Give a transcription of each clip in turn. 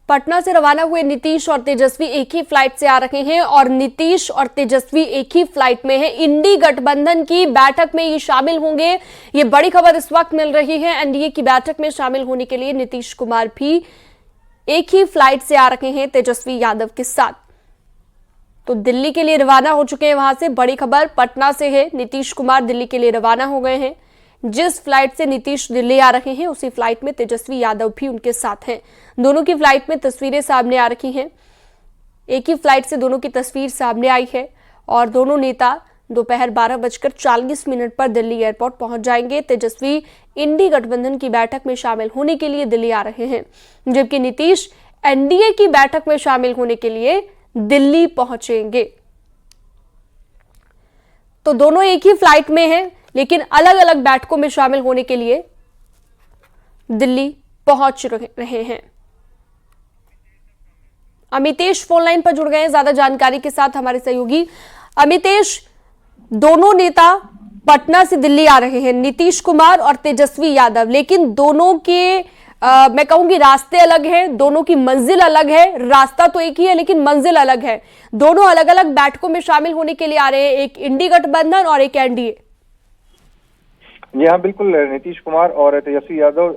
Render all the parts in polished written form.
पटना से रवाना हुए नीतीश और तेजस्वी एक ही फ्लाइट से आ रहे हैं और नीतीश और तेजस्वी एक ही फ्लाइट में हैं। इंडी गठबंधन की बैठक में ये शामिल होंगे, ये बड़ी खबर इस वक्त मिल रही है। एनडीए की बैठक में शामिल होने के लिए नीतीश कुमार भी एक ही फ्लाइट से आ रहे हैं तेजस्वी यादव के साथ। तो दिल्ली के लिए रवाना हो चुके हैं। वहां से बड़ी खबर पटना से है, नीतीश कुमार दिल्ली के लिए रवाना हो गए हैं। जिस फ्लाइट से नीतीश दिल्ली आ रहे हैं उसी फ्लाइट में तेजस्वी यादव भी उनके साथ हैं। दोनों की फ्लाइट में तस्वीरें सामने आ रही हैं। एक ही फ्लाइट से दोनों की तस्वीर सामने आई है और दोनों नेता दोपहर 12:40 पर दिल्ली एयरपोर्ट पहुंच जाएंगे। तेजस्वी इंडी गठबंधन की बैठक में शामिल होने के लिए दिल्ली आ रहे हैं, जबकि नीतीश एनडीए की बैठक में शामिल होने के लिए दिल्ली पहुंचेंगे। तो दोनों एक ही फ्लाइट में हैं, लेकिन अलग अलग बैठकों में शामिल होने के लिए दिल्ली पहुंच रहे हैं। अमितेश फोन लाइन पर जुड़ गए हैं ज्यादा जानकारी के साथ हमारे सहयोगी। अमितेश, दोनों नेता पटना से दिल्ली आ रहे हैं, नीतीश कुमार और तेजस्वी यादव, लेकिन दोनों के मैं कहूंगी रास्ते अलग हैं, दोनों की मंजिल अलग है। रास्ता तो एक ही है लेकिन मंजिल अलग है। दोनों अलग अलग बैठकों में शामिल होने के लिए आ रहे हैं, एक इंडी गठबंधन और एक एनडीए। जी हाँ, बिल्कुल। नीतीश कुमार और तेजस्वी यादव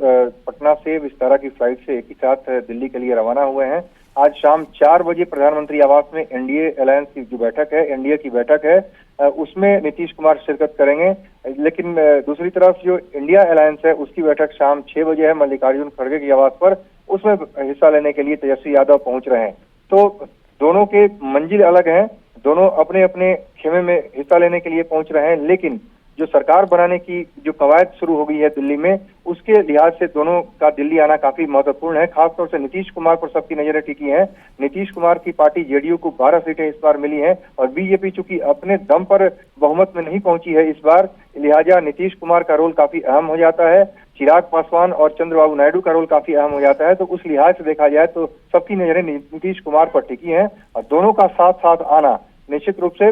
पटना से विस्तारा की फ्लाइट से एक ही साथ दिल्ली के लिए रवाना हुए हैं। आज शाम 4 बजे प्रधानमंत्री आवास में एनडीए अलायंस की जो बैठक है, एनडीए की बैठक है, उसमें नीतीश कुमार शिरकत करेंगे। लेकिन दूसरी तरफ जो इंडिया अलायंस है उसकी बैठक शाम 6 बजे है मल्लिकार्जुन खड़गे की आवास पर, उसमें हिस्सा लेने के लिए तेजस्वी यादव पहुंच रहे हैं। तो दोनों के मंजिल अलग हैं, दोनों अपने अपने खेमे में हिस्सा लेने के लिए पहुंच रहे हैं। लेकिन जो सरकार बनाने की जो कवायद शुरू हो गई है दिल्ली में, उसके लिहाज से दोनों का दिल्ली आना काफी महत्वपूर्ण है। खासतौर से नीतीश कुमार पर सबकी नजरें टिकी हैं। नीतीश कुमार की पार्टी जेडीयू को 12 सीटें इस बार मिली हैं और बीजेपी चूंकि अपने दम पर बहुमत में नहीं पहुंची है इस बार, लिहाजा नीतीश कुमार का रोल काफी अहम हो जाता है। चिराग पासवान और चंद्रबाबू नायडू का रोल काफी अहम हो जाता है। तो उस लिहाज से देखा जाए तो सबकी नजरें नीतीश कुमार पर टिकी हैं और दोनों का साथ साथ आना निश्चित रूप से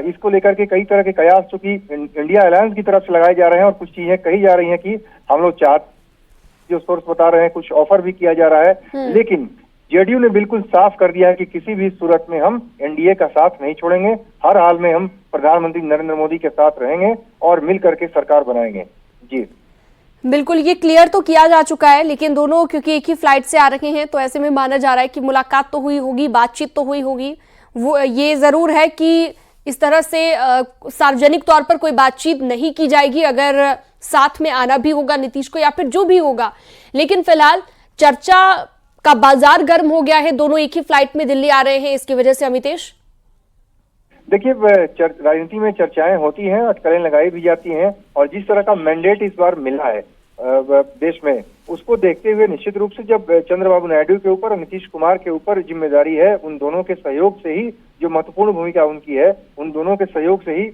इसको लेकर के कई तरह के कयास चूंकि इंडिया अलायंस की तरफ से लगाए जा रहे हैं और कुछ चीजें कही जा रही हैं कि हम लोग चाहते, जो सोर्स बता रहे हैं, कुछ ऑफर भी किया जा रहा है। लेकिन जेडीयू ने बिल्कुल साफ कर दिया है कि किसी भी सूरत में हम एनडीए का साथ नहीं छोड़ेंगे। हर हाल में हम प्रधानमंत्री नरेंद्र मोदी के साथ रहेंगे और मिल करके सरकार बनाएंगे। जी बिल्कुल, ये क्लियर तो किया जा चुका है, लेकिन दोनों क्योंकि एक ही फ्लाइट से आ रहे हैं तो ऐसे में माना जा रहा है कि मुलाकात तो हुई होगी, बातचीत तो हुई होगी। वो ये जरूर है कि इस तरह से सार्वजनिक तौर पर कोई बातचीत नहीं की जाएगी अगर साथ में आना भी होगा नीतीश को या फिर जो भी होगा। लेकिन फिलहाल चर्चा का बाजार गर्म हो गया है, दोनों एक ही फ्लाइट में दिल्ली आ रहे हैं, इसकी वजह से अमितेश देखिए, राजनीति में चर्चाएं होती हैं, अटकलें लगाई भी जाती हैं और जिस तरह का मैंडेट इस बार मिला है देश में, उसको देखते हुए निश्चित रूप से जब चंद्रबाबू नायडू के ऊपर और नीतीश कुमार के ऊपर जिम्मेदारी है, उन दोनों के सहयोग से ही, जो महत्वपूर्ण भूमिका उनकी है, उन दोनों के सहयोग से ही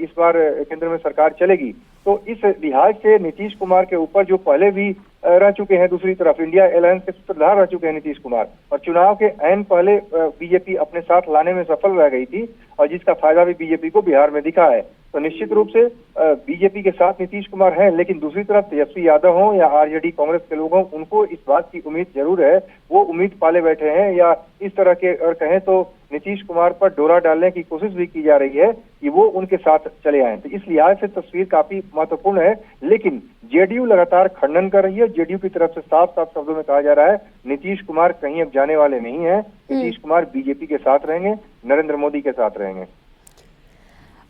इस बार केंद्र में सरकार चलेगी। तो इस लिहाज से नीतीश कुमार के ऊपर जो पहले भी रह चुके हैं, दूसरी तरफ इंडिया अलायंस के सूत्रधार रह चुके हैं नीतीश कुमार, और चुनाव के ऐन पहले बीजेपी अपने साथ लाने में सफल रह गई थी और जिसका फायदा भी बीजेपी को बिहार में दिखा है। तो निश्चित रूप से बीजेपी के साथ नीतीश कुमार हैं, लेकिन दूसरी तरफ तेजस्वी यादव हों या आरजेडी कांग्रेस के लोग हों, उनको इस बात की उम्मीद जरूर है, वो उम्मीद पाले बैठे हैं या इस तरह के अगर कहें तो नीतीश कुमार पर डोरा डालने की कोशिश भी की जा रही है कि वो उनके साथ चले आए। तो इस लिहाज से तस्वीर काफी महत्वपूर्ण है। लेकिन जेडीयू लगातार खंडन कर रही है। जेडीयू की तरफ से साफ साफ शब्दों में कहा जा रहा है नीतीश कुमार कहीं अब जाने वाले नहीं है, नीतीश कुमार बीजेपी के साथ रहेंगे, नरेंद्र मोदी के साथ रहेंगे।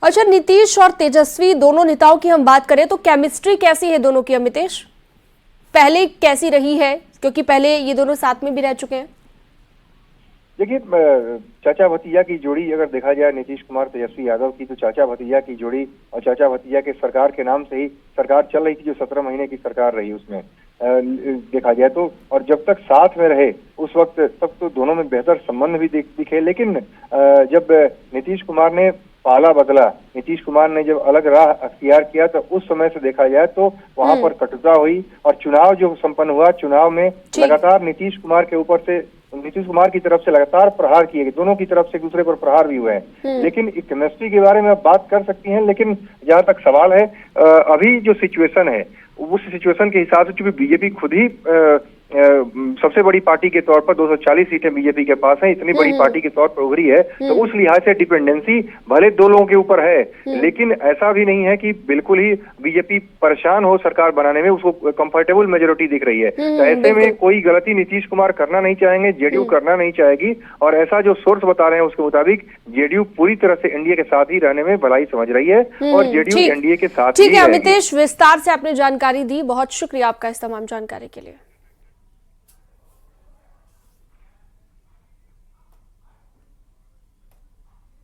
अच्छा, नीतीश और तेजस्वी दोनों नेताओं की हम बात करें तो केमिस्ट्री कैसी है दोनों की अमितेश? पहले कैसी रही है, क्योंकि पहले ये दोनों साथ में भी रह चुके हैं। देखिए, चाचा भतीजा की जोड़ी अगर देखा जाए नीतीश कुमार तेजस्वी यादव की, तो चाचा भतीजा की जोड़ी और चाचा भतीजा के सरकार के नाम से ही सरकार चल रही थी, जो 17 महीने की सरकार रही उसमें देखा जाए तो। और जब तक साथ में रहे उस वक्त तब तो दोनों में बेहतर संबंध भी दिखे। लेकिन जब नीतीश कुमार ने पाला बदला, नीतीश कुमार ने जब अलग राह अख्तियार किया, तो उस समय से देखा जाए तो वहां पर कटुता हुई और चुनाव जो संपन्न हुआ, चुनाव में लगातार नीतीश कुमार के ऊपर से, नीतीश कुमार की तरफ से लगातार प्रहार किए गए, दोनों की तरफ से एक दूसरे पर प्रहार भी हुए हैं। लेकिन केमिस्ट्री के बारे में आप बात कर सकती हैं, लेकिन जहां तक सवाल है अभी जो सिचुएशन है, उस सिचुएशन के हिसाब से चूंकि बीजेपी खुद ही सबसे सबसे बड़ी पार्टी के तौर पर 240 सीटें बीजेपी के पास हैं, इतनी बड़ी पार्टी के तौर पर उभरी है, तो उस लिहाज से डिपेंडेंसी भले दो लोगों के ऊपर है, लेकिन ऐसा भी नहीं है कि बिल्कुल ही बीजेपी परेशान हो सरकार बनाने में, उसको कंफर्टेबल मेजोरिटी दिख रही है। तो ऐसे में कोई गलती नीतीश कुमार करना नहीं चाहेंगे, जेडीयू करना नहीं चाहेगी, और ऐसा जो सोर्स बता रहे हैं उसके मुताबिक जेडीयू पूरी तरह से एनडीए के साथ ही रहने में भलाई समझ रही है और जेडीयू एनडीए के साथ ही ठीक है रहेगी। अमितेश, विस्तार से आपने जानकारी दी, बहुत शुक्रिया आपका इस तमाम जानकारी के लिए।